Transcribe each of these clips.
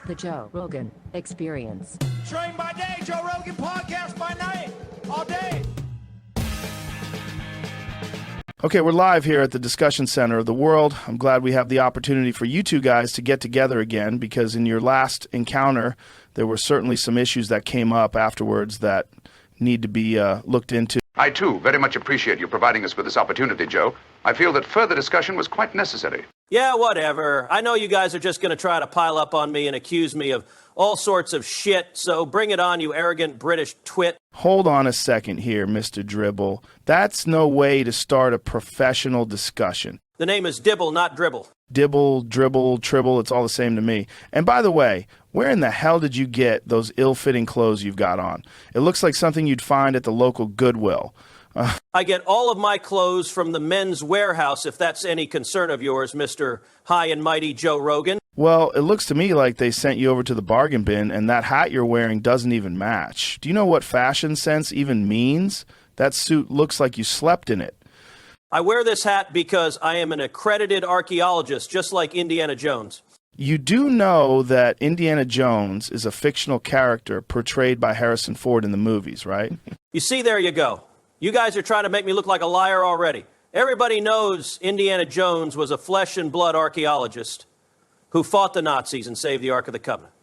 The Joe Rogan Experience. Train by day, Joe Rogan podcast by night, all day. Okay, we're live here at the discussion center of the world. I'm glad we have the opportunity for you two guys to get together again, because in your last encounter, there were certainly some issues that came up afterwards that need to be looked into. I, too, very much appreciate you providing us with this opportunity, Joe. I feel that further discussion was quite necessary. Yeah, whatever. I know you guys are just going to try to pile up on me and accuse me of all sorts of shit, so bring it on, you arrogant British twit. Hold on a second here, Mr. Dribble. That's no way to start a professional discussion. The name is Dibble, not Dribble. Dibble, dribble, tribble, it's all the same to me. And by the way, where in the hell did you get those ill-fitting clothes you've got on? It looks like something you'd find at the local Goodwill. I get all of my clothes from the Men's Warehouse, if that's any concern of yours, Mr. High and Mighty Joe Rogan. Well, it looks to me like they sent you over to the bargain bin, and that hat you're wearing doesn't even match. Do you know what fashion sense even means? That suit looks like you slept in it. I wear this hat because I am an accredited archaeologist, just like Indiana Jones. You do know that Indiana Jones is a fictional character portrayed by Harrison Ford in the movies, right? You see, there you go. You guys are trying to make me look like a liar already. Everybody knows Indiana Jones was a flesh and blood archaeologist who fought the Nazis and saved the Ark of the Covenant.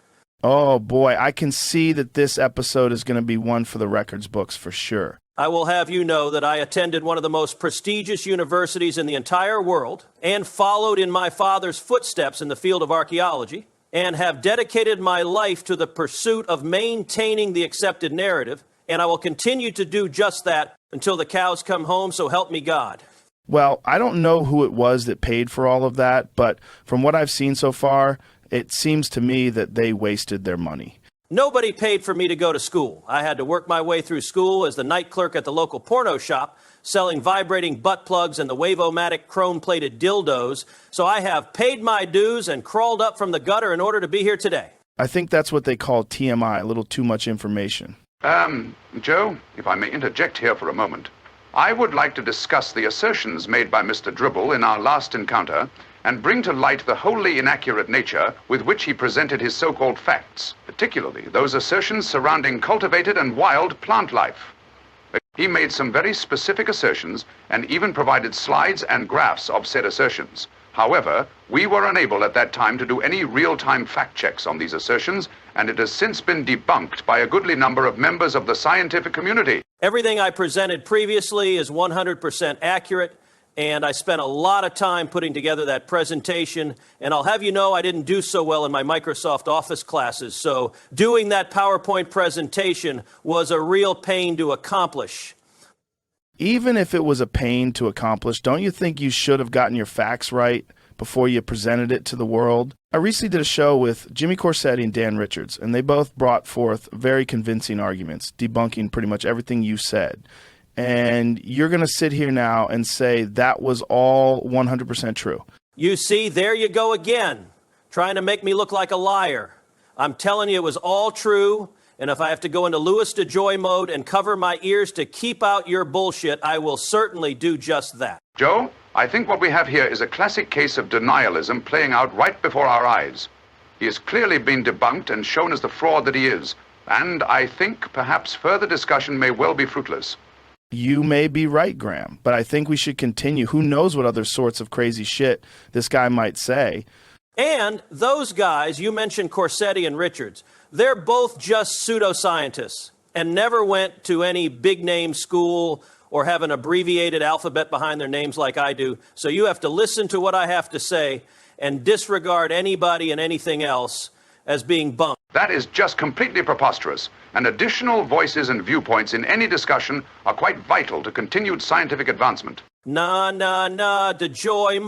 Oh boy, I can see that this episode is going to be one for the records books for sure. I will have you know that I attended one of the most prestigious universities in the entire world and followed in my father's footsteps in the field of archaeology and have dedicated my life to the pursuit of maintaining the accepted narrative, and I will continue to do just that until the cows come home, so help me God. Well, I don't know who it was that paid for all of that, but from what I've seen so far, it seems to me that they wasted their money. Nobody paid for me to go to school. I had to work my way through school as the night clerk at the local porno shop, selling vibrating butt plugs and the Wave-O-Matic chrome-plated dildos, so I have paid my dues and crawled up from the gutter in order to be here today. I think that's what they call TMI, a little too much information. Joe, if I may interject here for a moment, I would like to discuss the assertions made by Mr. Dribble in our last encounter and bring to light the wholly inaccurate nature with which he presented his so-called facts, particularly those assertions surrounding cultivated and wild plant life. He made some very specific assertions and even provided slides and graphs of said assertions. However, we were unable at that time to do any real-time fact checks on these assertions, and it has since been debunked by a goodly number of members of the scientific community. Everything I presented previously is 100% accurate, and I spent a lot of time putting together that presentation, and I'll have you know I didn't do so well in my Microsoft Office classes, so doing that PowerPoint presentation was a real pain to accomplish. Even if it was a pain to accomplish, don't you think you should have gotten your facts right before you presented it to the world? I recently did a show with Jimmy Corsetti and Dan Richards, and they both brought forth very convincing arguments, debunking pretty much everything you said. And you're going to sit here now and say that was all 100% true. You see, there you go again, trying to make me look like a liar. I'm telling you it was all true, and if I have to go into Louis DeJoy mode and cover my ears to keep out your bullshit, I will certainly do just that. Joe, I think what we have here is a classic case of denialism playing out right before our eyes. He has clearly been debunked and shown as the fraud that he is, and I think perhaps further discussion may well be fruitless. You may be right, Graham, but I think we should continue. Who knows what other sorts of crazy shit this guy might say. And those guys, you mentioned Corsetti and Richards, they're both just pseudoscientists and never went to any big-name school or have an abbreviated alphabet behind their names like I do. So you have to listen to what I have to say and disregard anybody and anything else as being bunk. That is just completely preposterous, and additional voices and viewpoints in any discussion are quite vital to continued scientific advancement. Nah, DeJoy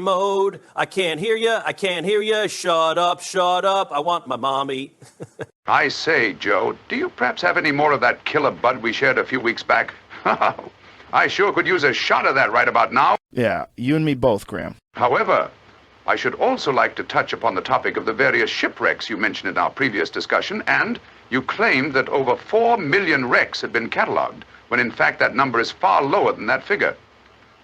mode. I can't hear you, shut up, I want my mommy. I say, Joe, do you perhaps have any more of that killer bud we shared a few weeks back? I sure could use a shot of that right about now. Yeah, you and me both, Graham. However, I should also like to touch upon the topic of the various shipwrecks you mentioned in our previous discussion, and you claimed that over 4 million wrecks had been cataloged, when in fact that number is far lower than that figure.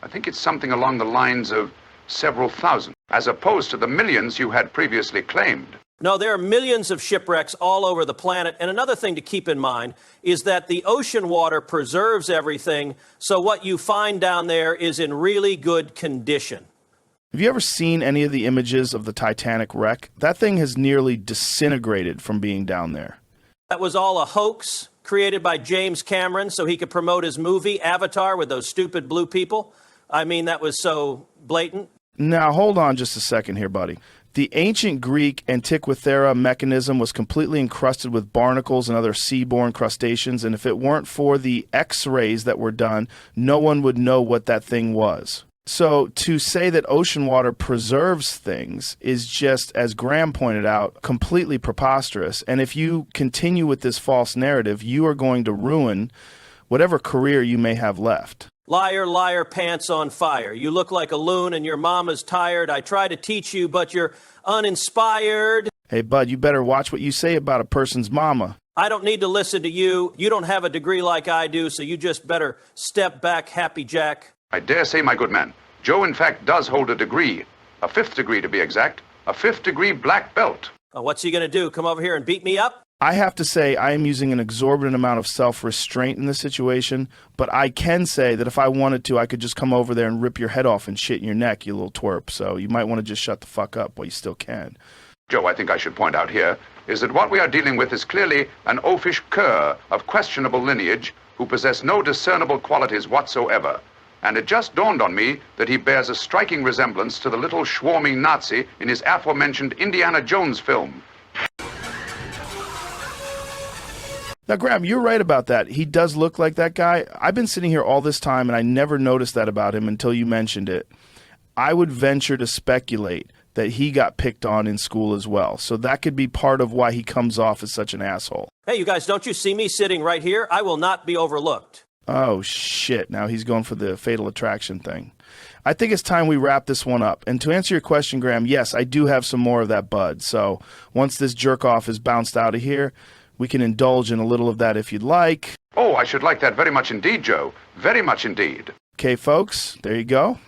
I think it's something along the lines of several thousand, as opposed to the millions you had previously claimed. No, there are millions of shipwrecks all over the planet. And another thing to keep in mind is that the ocean water preserves everything, so what you find down there is in really good condition. Have you ever seen any of the images of the Titanic wreck? That thing has nearly disintegrated from being down there. That was all a hoax created by James Cameron so he could promote his movie, Avatar, with those stupid blue people. I mean, that was so blatant. Now, hold on just a second here, buddy. The ancient Greek Antikythera mechanism was completely encrusted with barnacles and other seaborne crustaceans, and if it weren't for the X-rays that were done, no one would know what that thing was. So to say that ocean water preserves things is just, as Graham pointed out, completely preposterous. And if you continue with this false narrative, you are going to ruin whatever career you may have left. Liar, liar, pants on fire. You look like a loon and your mama's tired. I try to teach you, but you're uninspired. Hey, bud, you better watch what you say about a person's mama. I don't need to listen to you. You don't have a degree like I do, so you just better step back, Happy Jack. I dare say, my good man, Joe in fact does hold a degree, a 5th degree to be exact, a 5th degree black belt. What's he going to do, come over here and beat me up? I have to say I am using an exorbitant amount of self-restraint in this situation, but I can say that if I wanted to, I could just come over there and rip your head off and shit in your neck, you little twerp. So you might want to just shut the fuck up while you still can. Joe, I think I should point out here is that what we are dealing with is clearly an oafish cur of questionable lineage who possess no discernible qualities whatsoever. And it just dawned on me that he bears a striking resemblance to the little swarming Nazi in his aforementioned Indiana Jones film. Now, Graham, you're right about that. He does look like that guy. I've been sitting here all this time, and I never noticed that about him until you mentioned it. I would venture to speculate that he got picked on in school as well. So that could be part of why he comes off as such an asshole. Hey, you guys, don't you see me sitting right here? I will not be overlooked. Oh, shit. Now he's going for the fatal attraction thing. I think it's time we wrap this one up. And to answer your question, Graham, yes, I do have some more of that bud. So once this jerk-off is bounced out of here, we can indulge in a little of that if you'd like. Oh, I should like that very much indeed, Joe. Very much indeed. Okay, folks, there you go.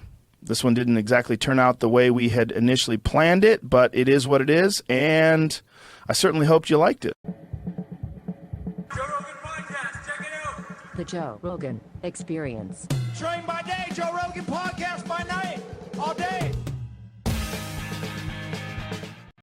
This one didn't exactly turn out the way we had initially planned it, but it is what it is, and I certainly hoped you liked it. Joe Rogan Podcast, check it out. The Joe Rogan Experience. Train by day, Joe Rogan Podcast by night. All day.